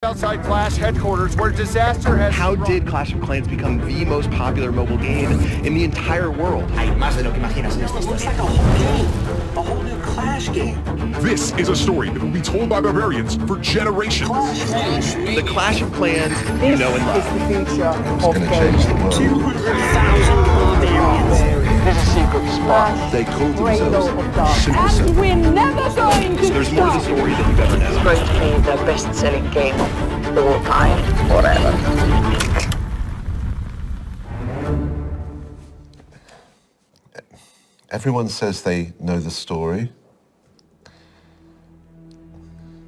outside Clash headquarters where disaster has... How did Clash of Clans become the most popular mobile game in the entire world? Hay más de lo que imaginas en esto. It's like a whole game. A whole new Clash game. This is a story that will be told by barbarians for generations. The Clash of Clans you know and love. It's the future it's going to change the world. 200,000 barbarians. There's a secret spot. They call themselves Simple And we're never going to There's more to the story than you've ever known. It's going to be the best-selling game of all time, forever. Everyone says they know the story.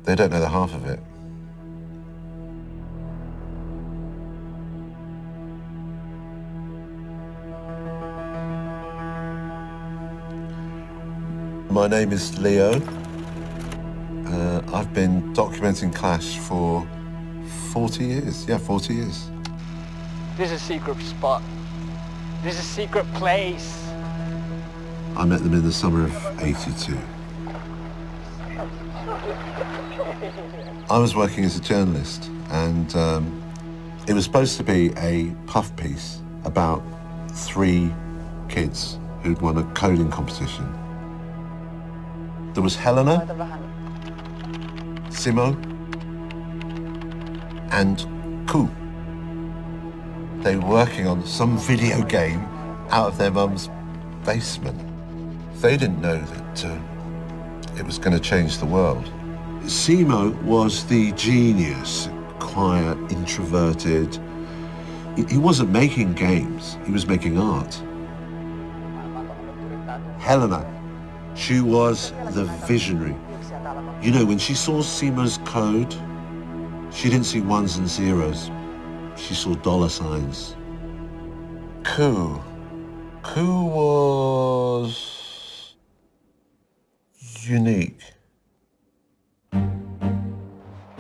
They don't know the half of it. My name is Leo. I've been documenting Clash for 40 years. Yeah, 40 years. There's a secret spot. There's a secret place. I met them in the summer of '82. I was working as a journalist, and it was supposed to be a puff piece about 3 kids who'd won a coding competition. There was Helena, Simo, and Ku. They were working on some video game out of their mum's basement. They didn't know that it was going to change the world. Simo was the genius, quiet, introverted. He wasn't making games, he was making art. Helena, she was the visionary. You know, when she saw Simo's code, she didn't see ones and zeros. She saw $signs. Ku was unique.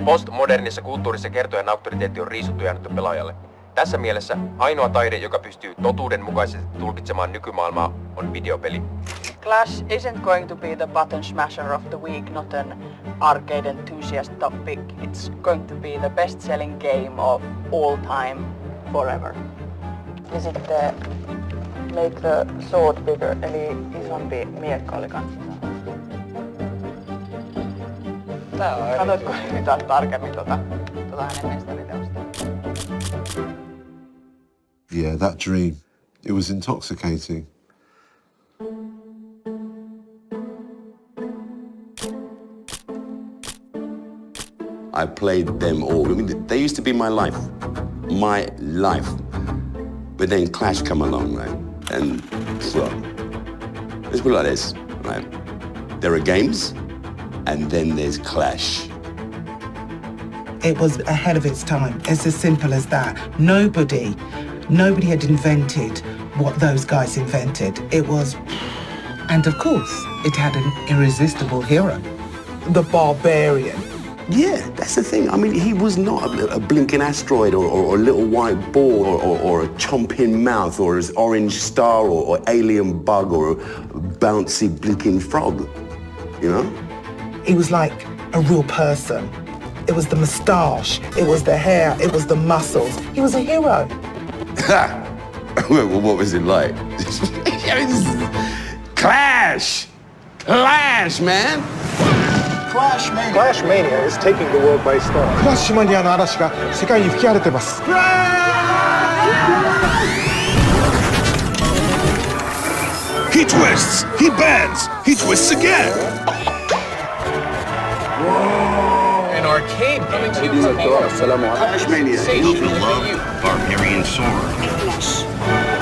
Postmodernissa kulttuurissa kertojan auktoriteetti on riisuttu ja annettu pelaajalle. Tässä mielessä ainoa taide, joka pystyy totuudenmukaisesti tulkitsemaan nykymaailmaa, on videopeli. Clash isn't going to be the button smasher of the week, not an arcade enthusiast topic. It's going to be the best-selling game of all time, forever. Ja sitten make the sword bigger, eli isompi miekka oli kanssa. Haluatko yhtää tarkemmin hänen mestariteosta? Yeah, that dream. It was intoxicating. I played them all. I mean, they used to be my life. My life. But then Clash come along, right? And, well, let's put it like this, right? There are games, and then there's Clash. It was ahead of its time. It's as simple as that. Nobody had invented what those guys invented. It was, and of course, it had an irresistible hero. The barbarian. Yeah, that's the thing. I mean, he was not a blinking asteroid or a little white ball or a chomping mouth or his orange star or alien bug or a bouncy blinking frog, you know? He was like a real person. It was the moustache, it was the hair, it was the muscles. He was a hero. Well, what was it like? Clash! Clash, man! Clash Mania is taking the world by storm. クラッシュマニアの嵐が世界に吹き荒れてます。 He twists, he bends, he twists again. An arcade coming to you. Clash Mania. Barbarian sword.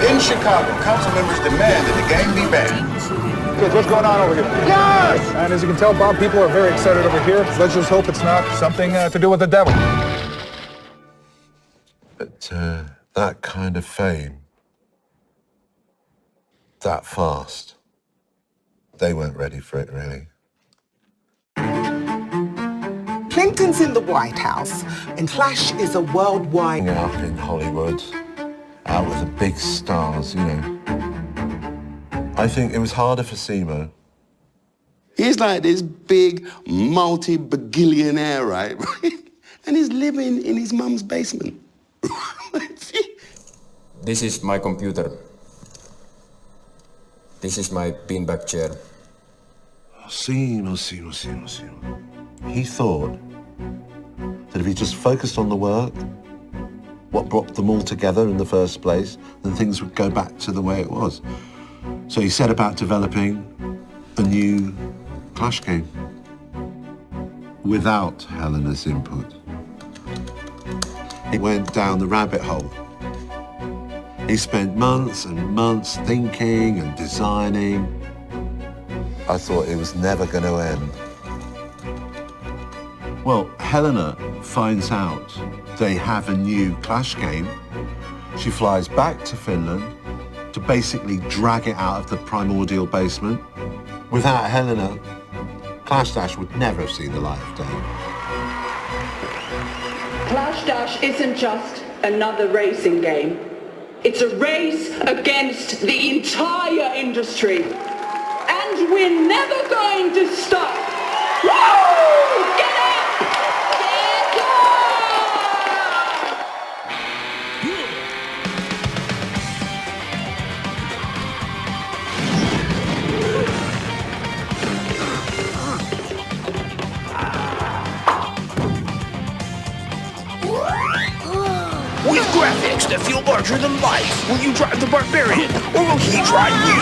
In Chicago, council members demand that the game be banned. Kids, what's going on over here? Yes! And as you can tell, Bob, people are very excited over here. Let's just hope it's not something to do with the devil. But that kind of fame, that fast, they weren't ready for it, really. Clinton's in the White House, and Clash is a worldwide... Up in Hollywood, out with the big stars, you know. I think it was harder for Simo. He's like this big multi-bagillionaire, right? And he's living in his mum's basement. This is my computer. This is my beanbag chair. Sino. He thought that if he just focused on the work, what brought them all together in the first place, then things would go back to the way it was. So he set about developing a new Clash game without Helena's input. He went down the rabbit hole. He spent months and months thinking and designing. I thought it was never going to end. Well, Helena finds out they have a new Clash game. She flies back to Finland to basically drag it out of the primordial basement. Without Helena, Clash Dash would never have seen the light of day. Clash Dash isn't just another racing game. It's a race against the entire industry. And we're never going to stop. Woo! Get up! Get With graphics that feel larger than life, will you drive the barbarian, or will he drive you?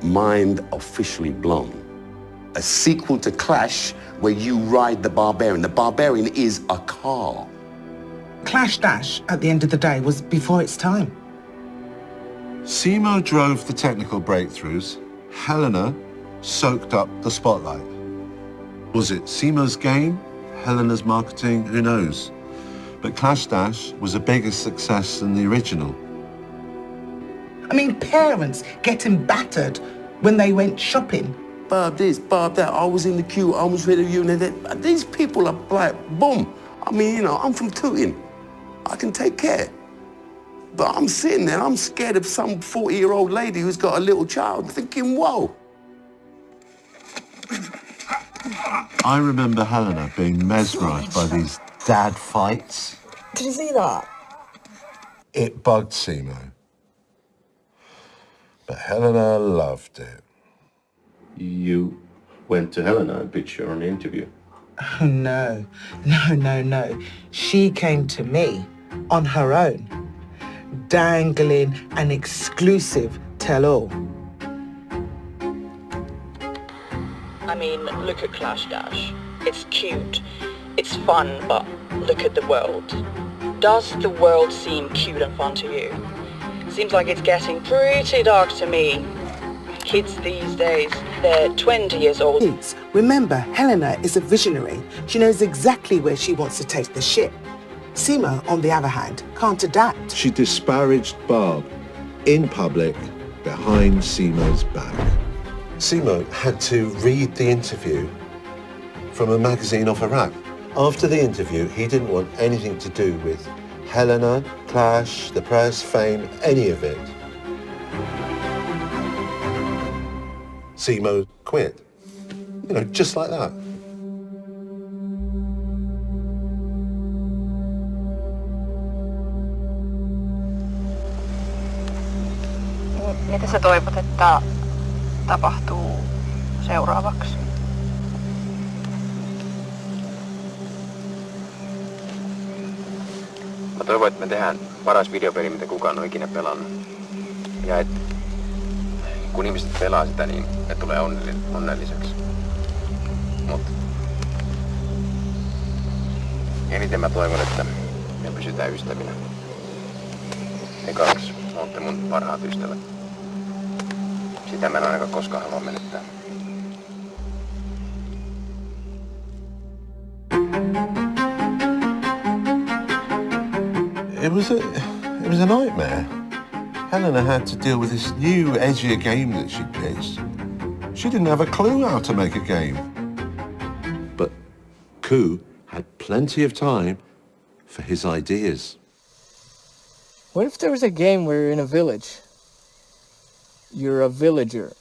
Mind officially blown. A sequel to Clash where you ride the barbarian. The barbarian is a car. Clash Dash, at the end of the day, was before its time. Simo drove the technical breakthroughs. Helena soaked up the spotlight. Was it Simo's game? Helena's marketing? Who knows? But Clash Dash was a bigger success than the original. I mean, parents getting battered when they went shopping. Bob this, Bob that. I was in the queue, I was with you. These people are like, boom. I mean, you know, I'm from Tooting. I can take care. But I'm sitting there, I'm scared of some 40-year-old lady who's got a little child, thinking, whoa. I remember Helena being mesmerised by these dad fights. Did you see that? It bugged Simo. But Helena loved it. You went to Helena and pitched her on an interview? Oh, no. She came to me on her own, dangling an exclusive tell-all. I mean, look at Clash Dash. It's cute, it's fun, but look at the world. Does the world seem cute and fun to you? Seems like it's getting pretty dark to me. Kids these days, they're 20 years old. Kids, remember, Helena is a visionary. She knows exactly where she wants to take the ship. Simo, on the other hand, can't adapt. She disparaged Barb in public behind Simo's back. Simo had to read the interview from a magazine off a rack. After the interview, he didn't want anything to do with Helena, Clash, the press, fame, any of it. Simo quit. You know, just like that. Mitä sä toivot, että tapahtuu seuraavaksi? Mä toivon, että me tehdään paras videopeli, mitä kukaan on ikinä pelannut. Ja että kun ihmiset pelaa sitä, niin ne tulee onnelliseksi. Mut eniten mä toivon, että me pysytään ystävinä. Te kaksi ootte mun parhaat ystävät. Sitä mä en ainakaan koskaan halua menettää. It was a nightmare. Helena had to deal with this new, edgier game that she pitched. She didn't have a clue how to make a game. But Ku had plenty of time for his ideas. What if there was a game where you're in a village? You're a villager.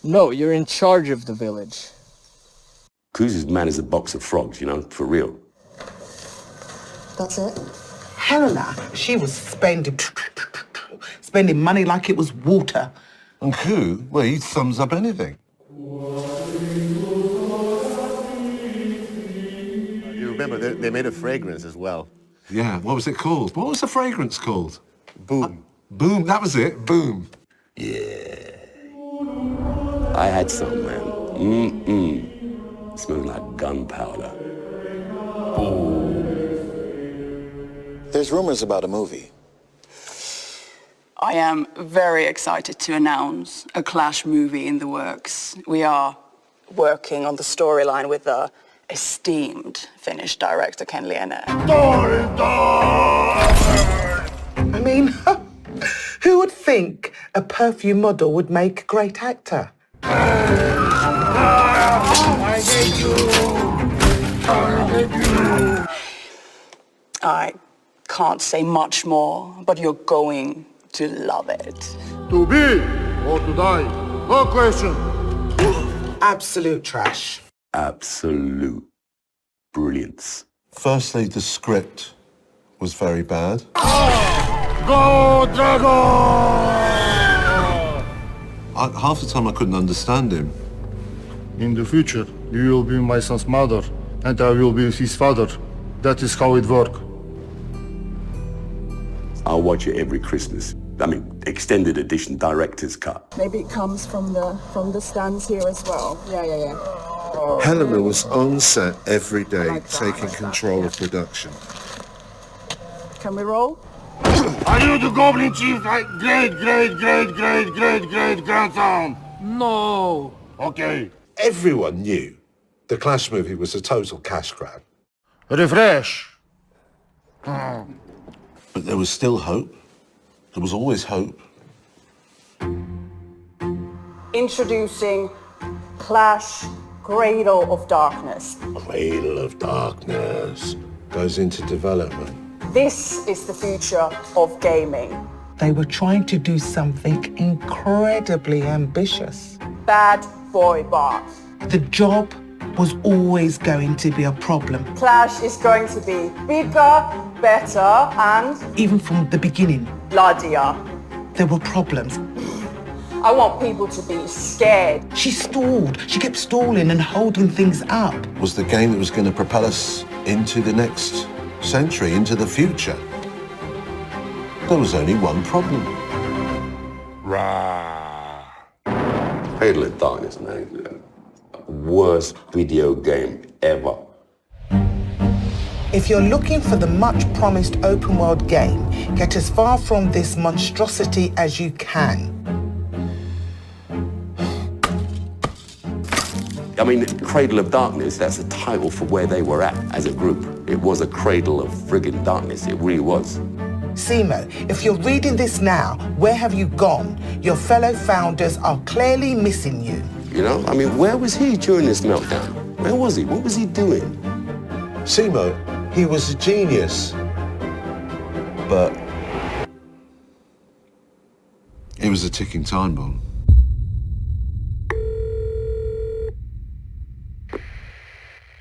No, you're in charge of the village. Cruz's man is a box of frogs, you know, for real. That's it? Helena, she was spending money like it was water. And who? Well, he thumbs up anything. You remember, they made a fragrance as well. Yeah, what was it called? What was the fragrance called? Boom. Boom, that was it, Boom. Yeah. I had some, man. Mm-mm. Smelling like gunpowder. There's rumors about a movie. I am very excited to announce a Clash movie in the works. We are working on the storyline with the esteemed Finnish director Ken Liene. I mean, who would think a perfume model would make a great actor? I hate you! I hate you! I can't say much more, but you're going to love it. To be or to die? No question. Absolute trash. Absolute brilliance. Firstly, the script was very bad. Go, Dragon! Half the time I couldn't understand him. In the future, you will be my son's mother, and I will be his father. That is how it works. I'll watch it every Christmas. I mean, extended edition director's cut. Maybe it comes from the stands here as well. Yeah. Helena was on set every day, taking control of production. Can we roll? Are you the Goblin Chief's great grandson? No. Okay. Everyone knew the Clash movie was a total cash grab. Refresh. But there was still hope. There was always hope. Introducing Clash Cradle of Darkness. Cradle of Darkness goes into development. This is the future of gaming. They were trying to do something incredibly ambitious. Bad boy bar. The job was always going to be a problem. Clash is going to be bigger, better, and even from the beginning, bloodier. There were problems. I want people to be scared. She stalled. She kept stalling and holding things up. Was the game that was going to propel us into the next century, into the future. There was only one problem. Rah. Cradle of Darkness, man. Worst video game ever. If you're looking for the much-promised open-world game, get as far from this monstrosity as you can. I mean, Cradle of Darkness, that's a title for where they were at as a group. It was a cradle of friggin' darkness, it really was. Simo, if you're reading this now, where have you gone? Your fellow founders are clearly missing you. You know, I mean, where was he during this meltdown? Where was he? What was he doing? Simo, he was a genius. But it was a ticking time bomb.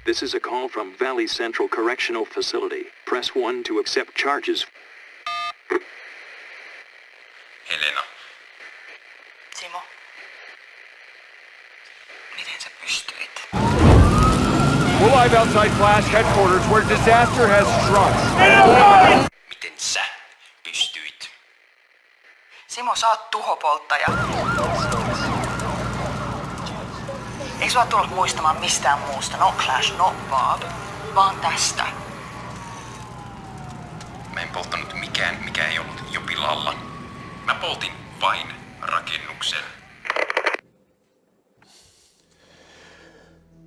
This is a call from Valley Central Correctional Facility. Press 1 to accept charges. Helena. Simo. Miten sä pystyit? We're live outside Clash headquarters where disaster has struck. Miten sä pystyit? Simo, sä oot tuhopolttaja. Ei sua tullut muistamaan mistään muusta. No Clash, no Bob. Vaan tästä. Mä en polttanut mikään, mikä ei ollut jo pilalla. Mä poltin vain rakennuksen.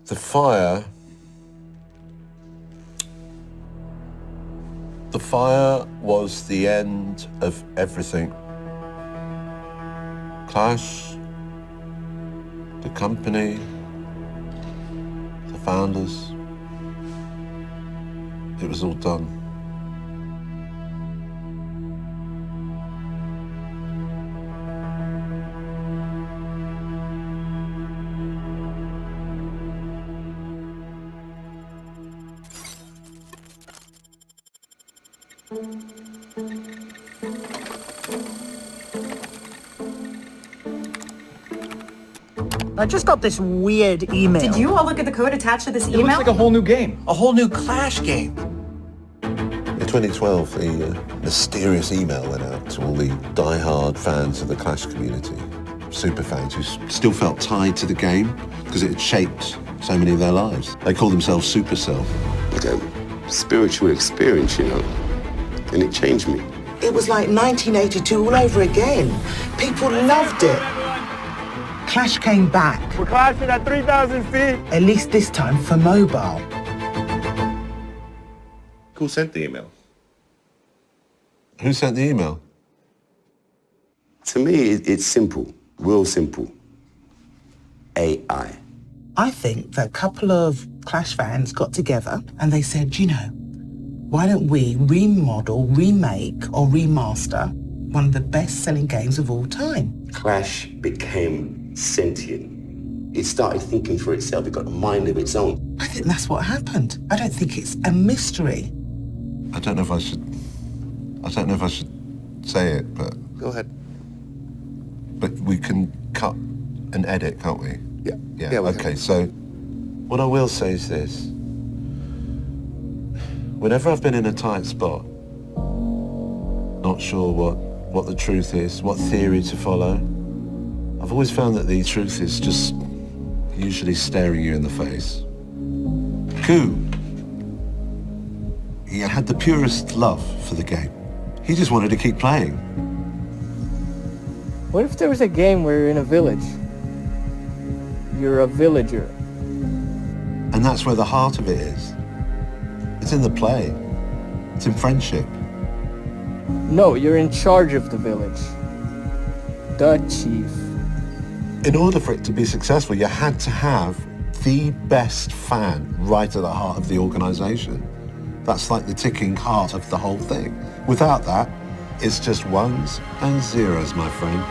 The fire was the end of everything. Clash, the company, the founders, it was all done. I just got this weird email. Did you all look at the code attached to this email? It looks like a whole new game. A whole new Clash game. In 2012, the mysterious email went out to all the die-hard fans of the Clash community, super fans who still felt tied to the game because it had shaped so many of their lives. They call themselves Supercell. Like a spiritual experience, you know, and it changed me. It was like 1982 all over again. People loved it. Clash came back. We're clashing at 3,000 feet. At least this time for mobile. Who sent the email? Who sent the email? To me, it's simple, real simple. AI. I think that a couple of Clash fans got together and they said, you know, why don't we remodel, remake or remaster one of the best-selling games of all time? Clash became sentient. It started thinking for itself. It got a mind of its own. I think that's what happened. I don't think it's a mystery. I don't know if I should say it, but... Go ahead. But we can cut and edit, can't we? Yeah. Yeah, okay, so what I will say is this. Whenever I've been in a tight spot, not sure what the truth is, what theory to follow, I've always found that the truth is just usually staring you in the face. Koo, he had the purest love for the game. He just wanted to keep playing. What if there was a game where you're in a village? You're a villager. And that's where the heart of it is. It's in the play. It's in friendship. No, you're in charge of the village. The chief. In order for it to be successful, you had to have the best fan right at the heart of the organization. That's like the ticking heart of the whole thing. Without that, it's just ones and zeros, my friend.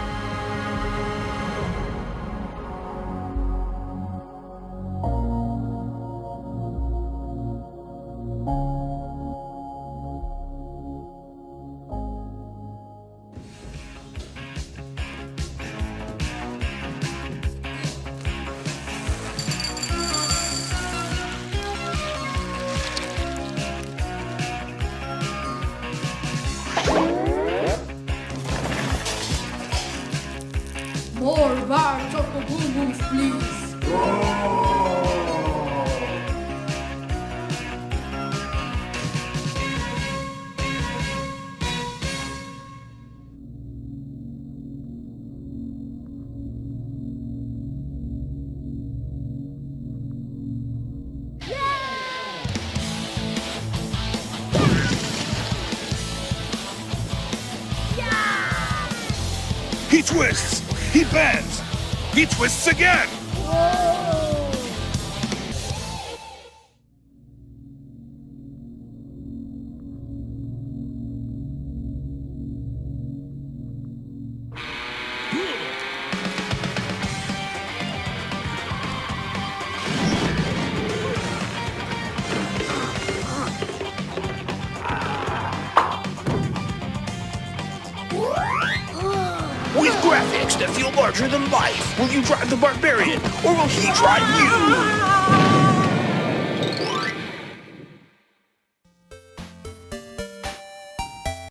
More bar choco boom booms, please. He twists! He bends! He twists again! With graphics that feel larger than life, will you drive the barbarian, or will he drive you?